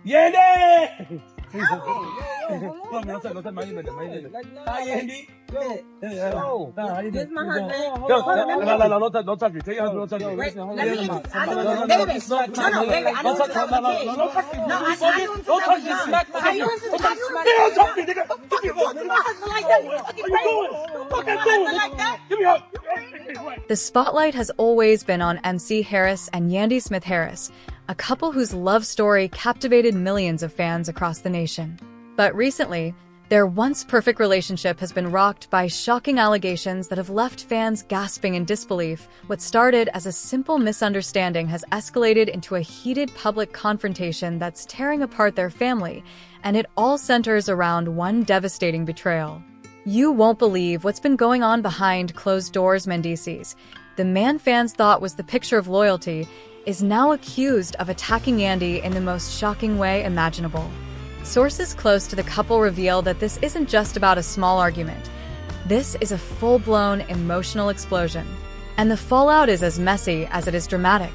Yandy! Hi, Yandy. This is my husband. No, don't touch me. Tell your husband, don't touch me. Wait, let me get I know baby. No, baby, I know Don't touch me. don't touch me. No, I know Don't touch me. Smack my hand. Don't touch me, nigga. Fuck you, my husband like that. You fucking crazy. Fucking My husband like that. Give me up. The spotlight has always been on MC Harris and Yandy Smith Harris, a couple whose love story captivated millions of fans across the nation. But recently, their once-perfect relationship has been rocked by shocking allegations that have left fans gasping in disbelief. What started as a simple misunderstanding has escalated into a heated public confrontation that's tearing apart their family, and it all centers around one devastating betrayal. You won't believe what's been going on behind closed doors. Mendeecees, the man fans thought was the picture of loyalty, is now accused of attacking Yandy in the most shocking way imaginable. Sources close to the couple reveal that this isn't just about a small argument. This is a full-blown emotional explosion. And the fallout is as messy as it is dramatic.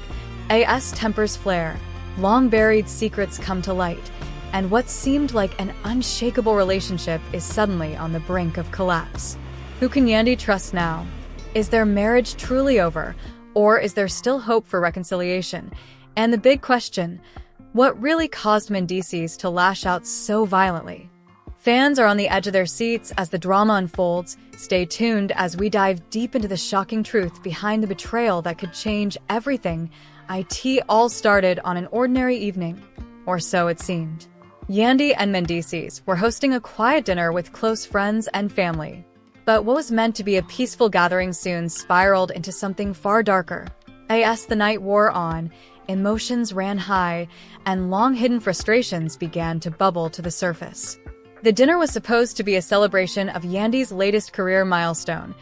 AS tempers flare, long-buried secrets come to light, and what seemed like an unshakable relationship is suddenly on the brink of collapse. Who can Yandy trust now? Is their marriage truly over, or is there still hope for reconciliation? And the big question, what really caused Mendeecees to lash out so violently? Fans are on the edge of their seats as the drama unfolds. Stay tuned as we dive deep into the shocking truth behind the betrayal that could change everything. It all started on an ordinary evening, or so it seemed. Yandy and Mendeecees were hosting a quiet dinner with close friends and family. But what was meant to be a peaceful gathering soon spiraled into something far darker. As the night wore on, emotions ran high, and long-hidden frustrations began to bubble to the surface. The dinner was supposed to be a celebration of Yandy's latest career milestone,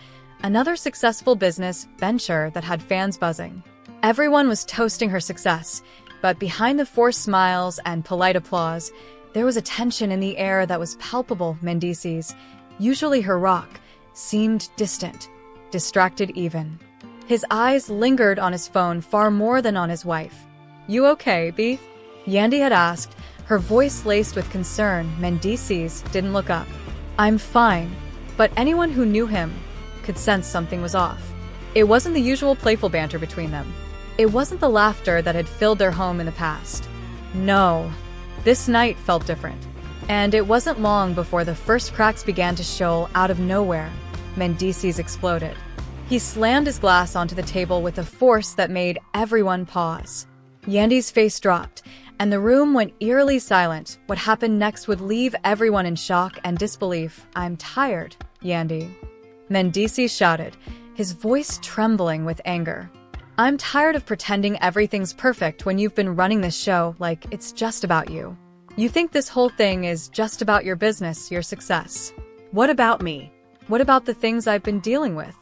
another successful business venture that had fans buzzing. Everyone was toasting her success, but behind the forced smiles and polite applause, there was a tension in the air that was palpable. Mendeecees, usually her rock, seemed distant, distracted even. His eyes lingered on his phone far more than on his wife. "You okay, Beef?" Yandy had asked, her voice laced with concern. Mendeecees didn't look up. "I'm fine," but anyone who knew him could sense something was off. It wasn't the usual playful banter between them. It wasn't the laughter that had filled their home in the past. No, this night felt different. And it wasn't long before the first cracks began to show. Out of nowhere, Mendeecees exploded. He slammed his glass onto the table with a force that made everyone pause. Yandy's face dropped, and the room went eerily silent. What happened next would leave everyone in shock and disbelief. "I'm tired, Yandy," Mendeecees shouted, his voice trembling with anger. "I'm tired of pretending everything's perfect when you've been running this show like it's just about you. You think this whole thing is just about your business, your success. What about me? What about the things I've been dealing with?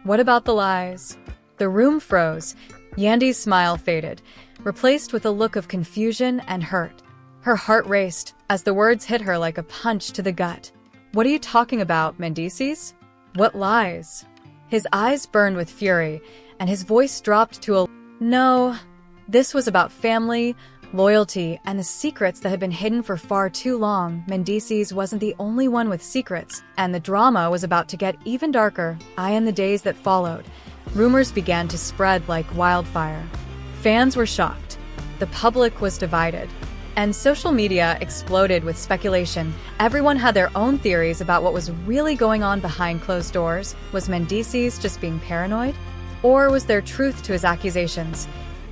What about the lies?" The room froze. Yandy's smile faded, replaced with a look of confusion and hurt. Her heart raced as the words hit her like a punch to the gut. "What are you talking about, Mendeecees? What lies?" His eyes burned with fury, and his voice dropped to a "No." This was about family, loyalty, and the secrets that had been hidden for far too long. Mendeecees wasn't the only one with secrets, and the drama was about to get even darker. In the days that followed, rumors began to spread like wildfire. Fans were shocked. The public was divided. And social media exploded with speculation. Everyone had their own theories about what was really going on behind closed doors. Was Mendeecees just being paranoid? Or was there truth to his accusations?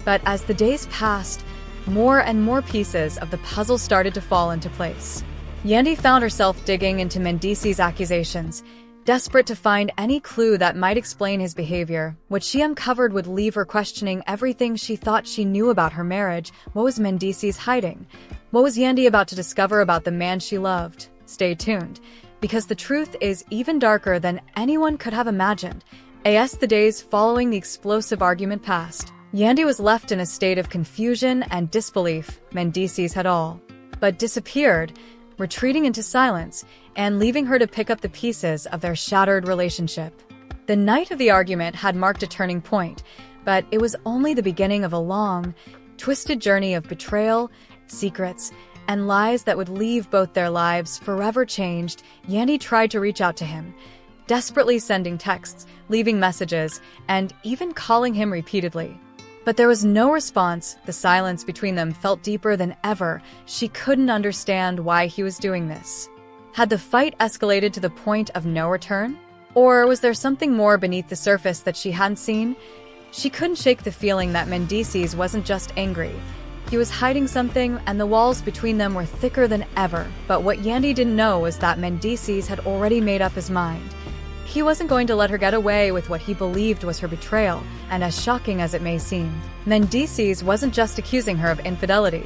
But as the days passed, more and more pieces of the puzzle started to fall into place. Yandy found herself digging into Mendeecees' accusations, desperate to find any clue that might explain his behavior. What she uncovered would leave her questioning everything she thought she knew about her marriage. What was Mendeecees hiding? What was Yandy about to discover about the man she loved? Stay tuned, because the truth is even darker than anyone could have imagined. As the days following the explosive argument passed, Yandy was left in a state of confusion and disbelief. Mendeecees had all but disappeared, retreating into silence and leaving her to pick up the pieces of their shattered relationship. The night of the argument had marked a turning point, but it was only the beginning of a long, twisted journey of betrayal, secrets, and lies that would leave both their lives forever changed, Yandy tried to reach out to him, desperately sending texts, leaving messages, and even calling him repeatedly. But there was no response. The silence between them felt deeper than ever. She couldn't understand why he was doing this. Had the fight escalated to the point of no return? Or was there something more beneath the surface that she hadn't seen? She couldn't shake the feeling that Mendeecees wasn't just angry. He was hiding something, and the walls between them were thicker than ever. But what Yandy didn't know was that Mendeecees had already made up his mind. He wasn't going to let her get away with what he believed was her betrayal, and as shocking as it may seem, Mendeecees wasn't just accusing her of infidelity.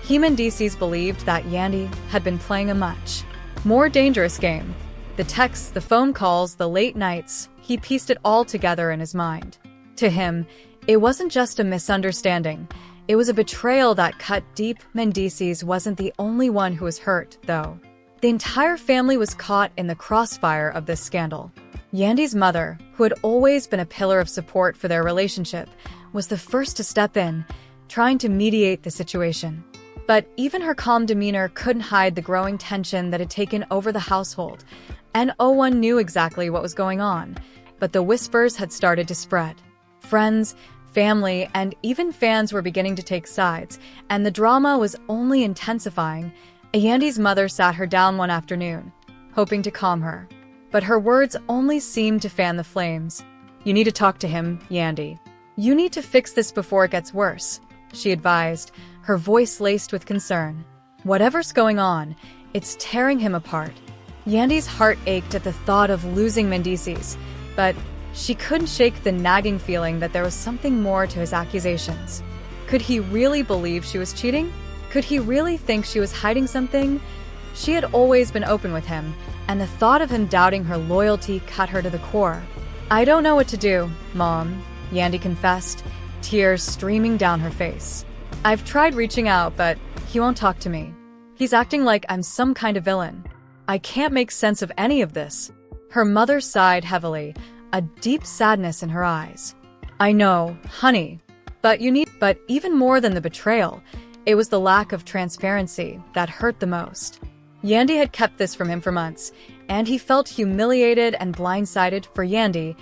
Mendeecees believed that Yandy had been playing a much more dangerous game. The texts, the phone calls, the late nights, he pieced it all together in his mind. To him, it wasn't just a misunderstanding. It was a betrayal that cut deep. Mendeecees wasn't the only one who was hurt, though. The entire family was caught in the crossfire of this scandal. Yandy's mother, who had always been a pillar of support for their relationship, was the first to step in, trying to mediate the situation. But even her calm demeanor couldn't hide the growing tension that had taken over the household. And no one knew exactly what was going on, but the whispers had started to spread. Friends, family, and even fans were beginning to take sides, and the drama was only intensifying. Yandy's mother sat her down one afternoon, hoping to calm her. But her words only seemed to fan the flames. "You need to talk to him, Yandy. You need to fix this before it gets worse," she advised, her voice laced with concern. "Whatever's going on, it's tearing him apart." Yandy's heart ached at the thought of losing Mendeecees, but she couldn't shake the nagging feeling that there was something more to his accusations. Could he really believe she was cheating? Could he really think she was hiding something? She had always been open with him, and the thought of him doubting her loyalty cut her to the core. "I don't know what to do, Mom," Yandy confessed, tears streaming down her face. "I've tried reaching out, but he won't talk to me. He's acting like I'm some kind of villain. I can't make sense of any of this." Her mother sighed heavily, a deep sadness in her eyes. "I know, honey, but even more than the betrayal, it was the lack of transparency that hurt the most." Yandy had kept this from him for months, and he felt humiliated and blindsided. For Yandy,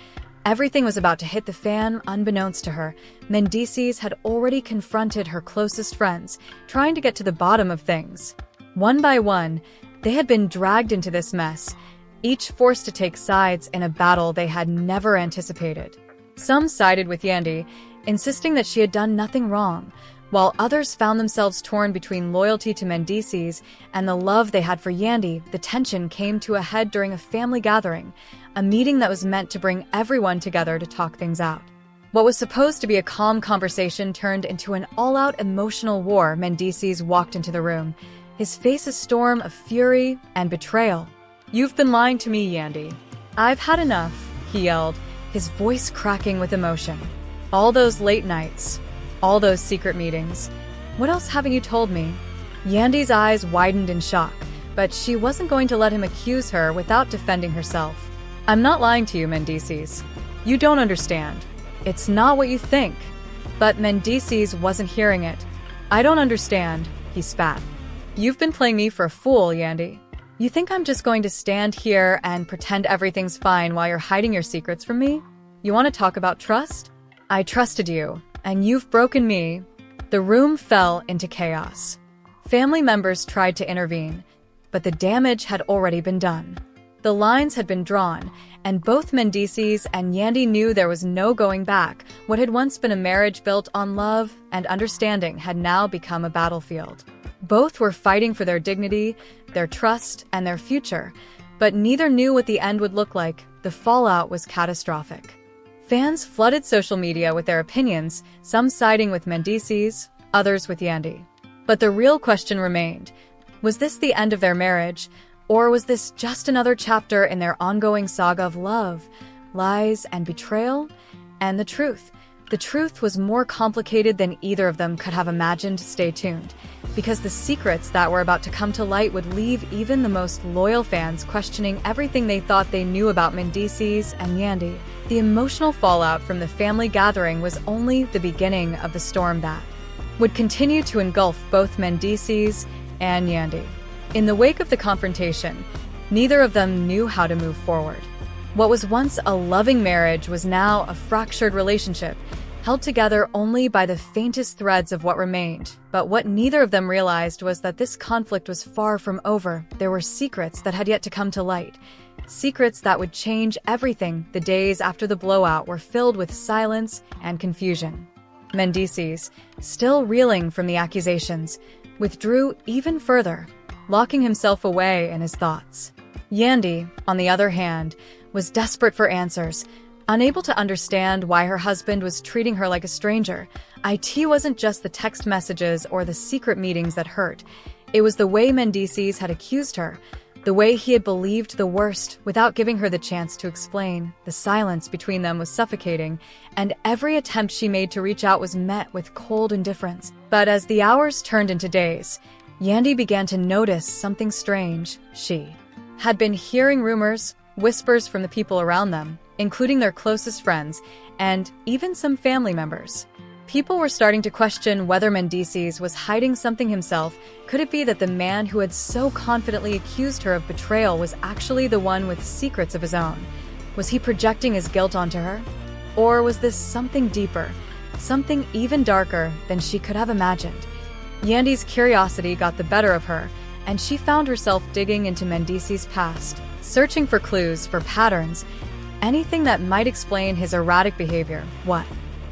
everything was about to hit the fan. Unbeknownst to her, Mendeecees had already confronted her closest friends, trying to get to the bottom of things. One by one, they had been dragged into this mess, each forced to take sides in a battle they had never anticipated. Some sided with Yandy, insisting that she had done nothing wrong, while others found themselves torn between loyalty to Mendeecees and the love they had for Yandy. The tension came to a head during a family gathering, a meeting that was meant to bring everyone together to talk things out. What was supposed to be a calm conversation turned into an all-out emotional war. Mendeecees walked into the room, his face a storm of fury and betrayal. "You've been lying to me, Yandy. I've had enough," he yelled, his voice cracking with emotion. "All those late nights, all those secret meetings. What else haven't you told me?" Yandy's eyes widened in shock, but she wasn't going to let him accuse her without defending herself. "I'm not lying to you, Mendeecees. You don't understand. It's not what you think." But Mendeecees wasn't hearing it. "I don't understand," he spat. "You've been playing me for a fool, Yandy. You think I'm just going to stand here and pretend everything's fine while you're hiding your secrets from me? You want to talk about trust? I trusted you, and you've broken me." The room fell into chaos. Family members tried to intervene, but the damage had already been done. The lines had been drawn, and both Mendeecees and Yandy knew there was no going back. What had once been a marriage built on love and understanding had now become a battlefield. Both were fighting for their dignity, their trust, and their future, but neither knew what the end would look like. The fallout was catastrophic. Fans flooded social media with their opinions, some siding with Mendeecees, others with Yandy. But the real question remained: was this the end of their marriage, or was this just another chapter in their ongoing saga of love, lies, and betrayal? And the truth was more complicated than either of them could have imagined. Stay tuned, because the secrets that were about to come to light would leave even the most loyal fans questioning everything they thought they knew about Mendeecees and Yandy. The emotional fallout from the family gathering was only the beginning of the storm that would continue to engulf both Mendeecees and Yandy. In the wake of the confrontation, neither of them knew how to move forward. What was once a loving marriage was now a fractured relationship, held together only by the faintest threads of what remained. But what neither of them realized was that this conflict was far from over. There were secrets that had yet to come to light. Secrets that would change everything. The days after the blowout were filled with silence and confusion. Mendeecees, still reeling from the accusations, withdrew even further, locking himself away in his thoughts. Yandy, on the other hand, was desperate for answers, unable to understand why her husband was treating her like a stranger. It wasn't just the text messages or the secret meetings that hurt. It was the way Mendeecees had accused her, the way he had believed the worst without giving her the chance to explain. The silence between them was suffocating, and every attempt she made to reach out was met with cold indifference. But as the hours turned into days, Yandy began to notice something strange. She had been hearing rumors, whispers from the people around them, including their closest friends, and even some family members. People were starting to question whether Mendeecees was hiding something himself. Could it be that the man who had so confidently accused her of betrayal was actually the one with secrets of his own? Was he projecting his guilt onto her? Or was this something deeper, something even darker than she could have imagined? Yandy's curiosity got the better of her, and she found herself digging into Mendeecees' past, searching for clues, for patterns, anything that might explain his erratic behavior. What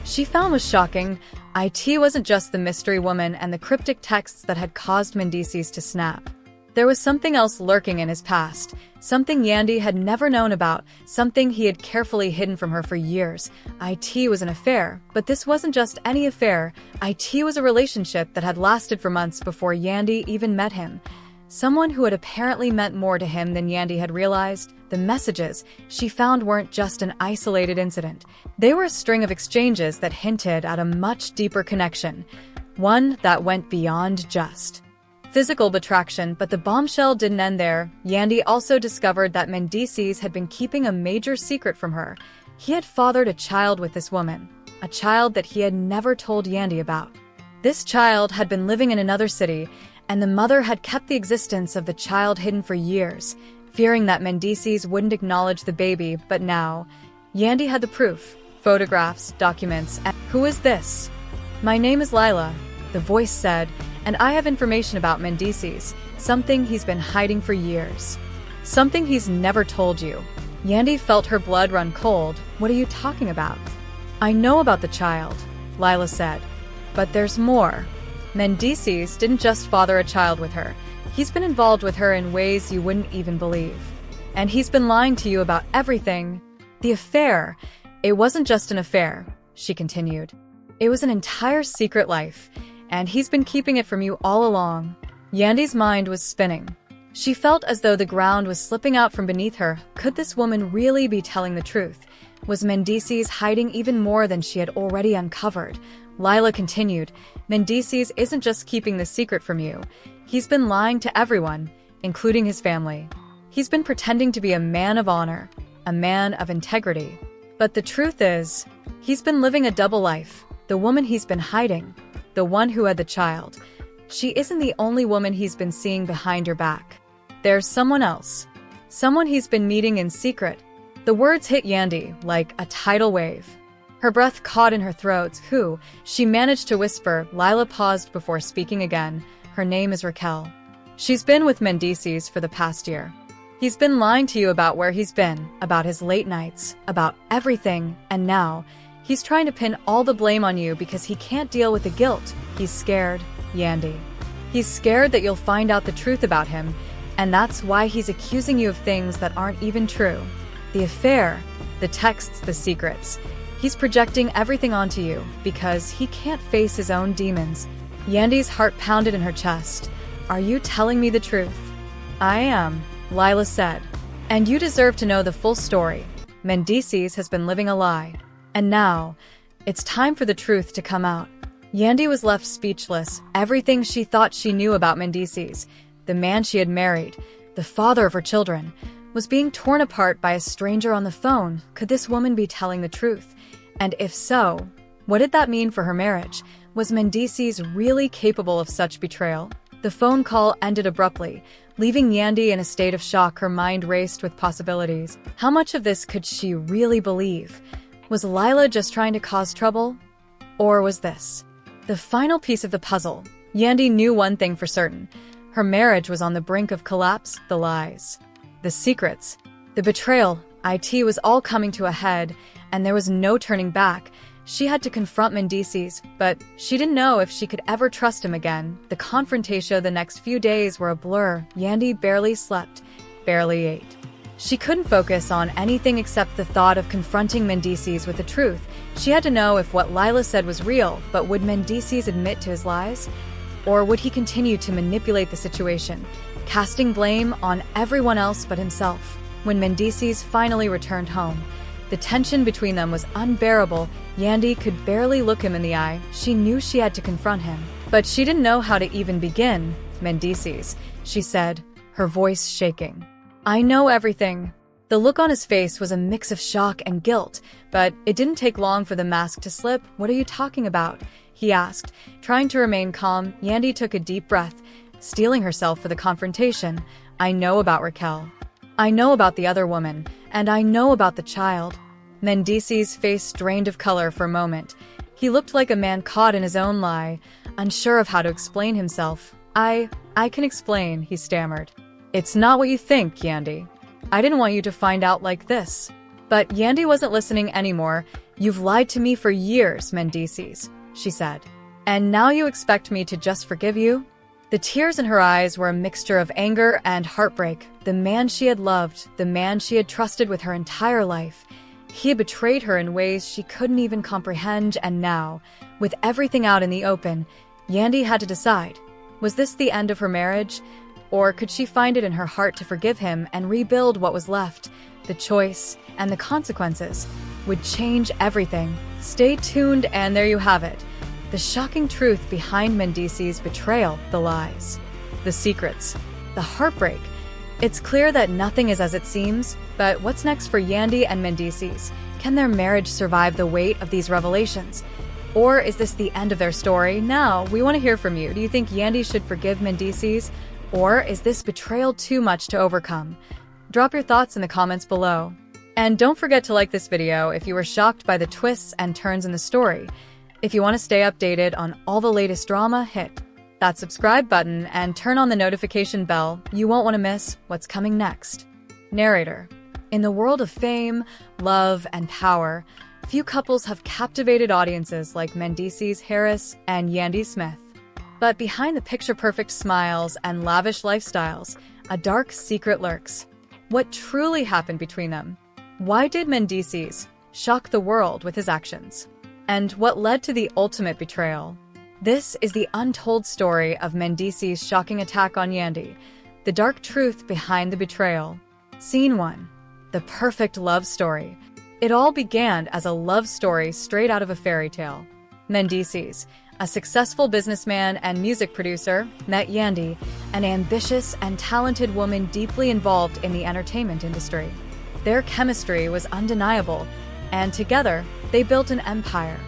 she found was shocking. It wasn't just the mystery woman and the cryptic texts that had caused Mendeecees to snap. There was something else lurking in his past, something Yandy had never known about, something he had carefully hidden from her for years. It was an affair, but this wasn't just any affair. It was a relationship that had lasted for months before Yandy even met him. Someone who had apparently meant more to him than Yandy had realized. The messages she found weren't just an isolated incident. They were a string of exchanges that hinted at a much deeper connection, one that went beyond just physical attraction. But the bombshell didn't end there. Yandy also discovered that Mendeecees had been keeping a major secret from her. He had fathered a child with this woman, a child that he had never told Yandy about. This child had been living in another city, and the mother had kept the existence of the child hidden for years, fearing that Mendeecees wouldn't acknowledge the baby. But now, Yandy had the proof, photographs, documents, and— "Who is this?" "My name is Lila," the voice said, "and I have information about Mendeecees, something he's been hiding for years. Something he's never told you." Yandy felt her blood run cold. "What are you talking about?" "I know about the child," Lila said, "but there's more. Mendeecees didn't just father a child with her. He's been involved with her in ways you wouldn't even believe. And he's been lying to you about everything." "The affair, it wasn't just an affair," she continued. "It was an entire secret life, and he's been keeping it from you all along." Yandy's mind was spinning. She felt as though the ground was slipping out from beneath her. Could this woman really be telling the truth? Was Mendeecees hiding even more than she had already uncovered? Lila continued, "Mendeecees isn't just keeping the secret from you. He's been lying to everyone, including his family. He's been pretending to be a man of honor, a man of integrity. But the truth is, he's been living a double life. The woman he's been hiding, the one who had the child, she isn't the only woman he's been seeing behind your back. There's someone else. Someone he's been meeting in secret." The words hit Yandy like a tidal wave. Her breath caught in her throat. "Who?" she managed to whisper. Lila paused before speaking again. "Her name is Raquel. She's been with Mendeecees for the past year. He's been lying to you about where he's been, about his late nights, about everything, and now he's trying to pin all the blame on you because he can't deal with the guilt. He's scared, Yandy. He's scared that you'll find out the truth about him, and that's why he's accusing you of things that aren't even true. The affair, the texts, the secrets. He's projecting everything onto you because he can't face his own demons." Yandy's heart pounded in her chest. "Are you telling me the truth?" "I am," Lila said. "And you deserve to know the full story. Mendeecees has been living a lie. And now, it's time for the truth to come out." Yandy was left speechless. Everything she thought she knew about Mendeecees, the man she had married, the father of her children, was being torn apart by a stranger on the phone. Could this woman be telling the truth? And if so, what did that mean for her marriage? Was Mendeecees really capable of such betrayal? The phone call ended abruptly, leaving Yandy in a state of shock. Her mind raced with possibilities. How much of this could she really believe? Was Lila just trying to cause trouble? Or was this the final piece of the puzzle? Yandy knew one thing for certain. Her marriage was on the brink of collapse. The lies, the secrets, the betrayal, it was all coming to a head, and there was no turning back. She had to confront Mendeecees, but she didn't know if she could ever trust him again. The confrontation the next few days were a blur. Yandy barely slept, barely ate. She couldn't focus on anything except the thought of confronting Mendeecees with the truth. She had to know if what Lila said was real, but would Mendeecees admit to his lies? Or would he continue to manipulate the situation, casting blame on everyone else but himself? When Mendeecees finally returned home, the tension between them was unbearable. Yandy could barely look him in the eye. She knew she had to confront him, but she didn't know how to even begin. "Mendeecees," she said, her voice shaking. "I know everything." The look on his face was a mix of shock and guilt, but it didn't take long for the mask to slip. "What are you talking about?" he asked, trying to remain calm. Yandy took a deep breath, steeling herself for the confrontation. "I know about Raquel. I know about the other woman, and I know about the child." Mendeecees' face drained of color for a moment. He looked like a man caught in his own lie, unsure of how to explain himself. I can explain," he stammered. "It's not what you think, Yandy. I didn't want you to find out like this." But Yandy wasn't listening anymore. "You've lied to me for years, Mendeecees," she said. "And now you expect me to just forgive you?" The tears in her eyes were a mixture of anger and heartbreak. The man she had loved, the man she had trusted with her entire life, he had betrayed her in ways she couldn't even comprehend, and now, with everything out in the open, Yandy had to decide. Was this the end of her marriage? Or could she find it in her heart to forgive him and rebuild what was left? The choice and the consequences would change everything. Stay tuned, and there you have it. The shocking truth behind Mendeecees' betrayal, the lies, the secrets, the heartbreak. It's clear that nothing is as it seems, but what's next for Yandy and Mendeecees? Can their marriage survive the weight of these revelations? Or is this the end of their story? Now, we want to hear from you. Do you think Yandy should forgive Mendeecees? Or is this betrayal too much to overcome? Drop your thoughts in the comments below. And don't forget to like this video if you were shocked by the twists and turns in the story. If you want to stay updated on all the latest drama, hit that subscribe button and turn on the notification bell. You won't want to miss what's coming next. Narrator. In the world of fame, love, and power, few couples have captivated audiences like Mendeecees Harris and Yandy Smith. But behind the picture-perfect smiles and lavish lifestyles, a dark secret lurks. What truly happened between them? Why did Mendeecees shock the world with his actions? And what led to the ultimate betrayal? This is the untold story of Mendeecees' shocking attack on Yandy, the dark truth behind the betrayal. Scene 1. The perfect love story. It all began as a love story straight out of a fairy tale. Mendeecees, a successful businessman and music producer, met Yandy, an ambitious and talented woman deeply involved in the entertainment industry. Their chemistry was undeniable, and together, they built an empire,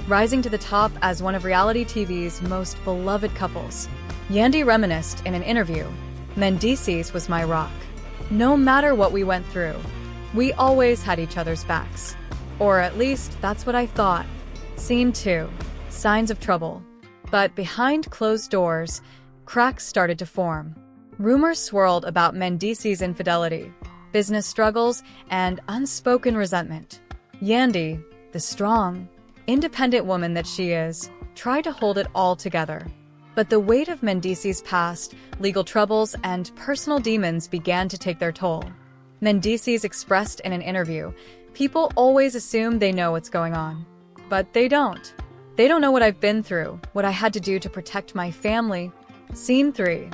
rising to the top as one of reality TV's most beloved couples. Yandy reminisced in an interview, "Mendeecees was my rock. No matter what we went through, we always had each other's backs. Or at least, that's what I thought." Scene 2. Signs of trouble. But behind closed doors, cracks started to form. Rumors swirled about Mendeecees' infidelity, business struggles, and unspoken resentment. Yandy, the strong, independent woman that she is, tried to hold it all together. But the weight of Mendeecees' past, legal troubles, and personal demons began to take their toll. Mendeecees expressed in an interview, "People always assume they know what's going on. But they don't. They don't know what I've been through, what I had to do to protect my family." Scene 3.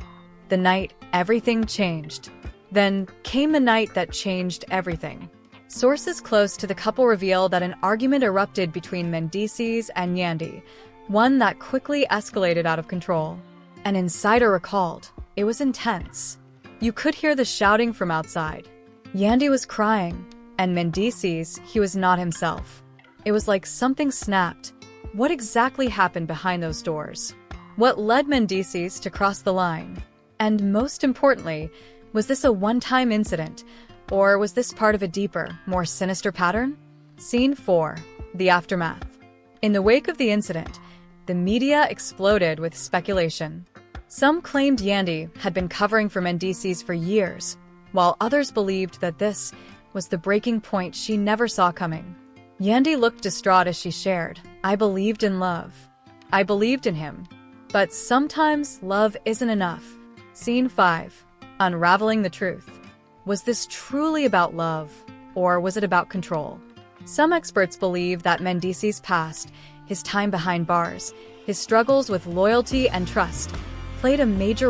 The night everything changed. Then came the night that changed everything. Sources close to the couple reveal that an argument erupted between Mendeecees and Yandy, one that quickly escalated out of control. An insider recalled, it was intense. You could hear the shouting from outside. Yandy was crying, and Mendeecees, he was not himself. It was like something snapped. What exactly happened behind those doors? What led Mendeecees to cross the line? And most importantly, was this a one-time incident, or was this part of a deeper, more sinister pattern? Scene 4. The aftermath. In the wake of the incident, the media exploded with speculation. Some claimed Yandy had been covering for Mendeecees for years, while others believed that this was the breaking point she never saw coming. Yandy looked distraught as she shared, "I believed in love. I believed in him. But sometimes love isn't enough." Scene 5. Unraveling the truth. Was this truly about love, or was it about control? Some experts believe that Mendeecees' past, his time behind bars, his struggles with loyalty and trust, played a major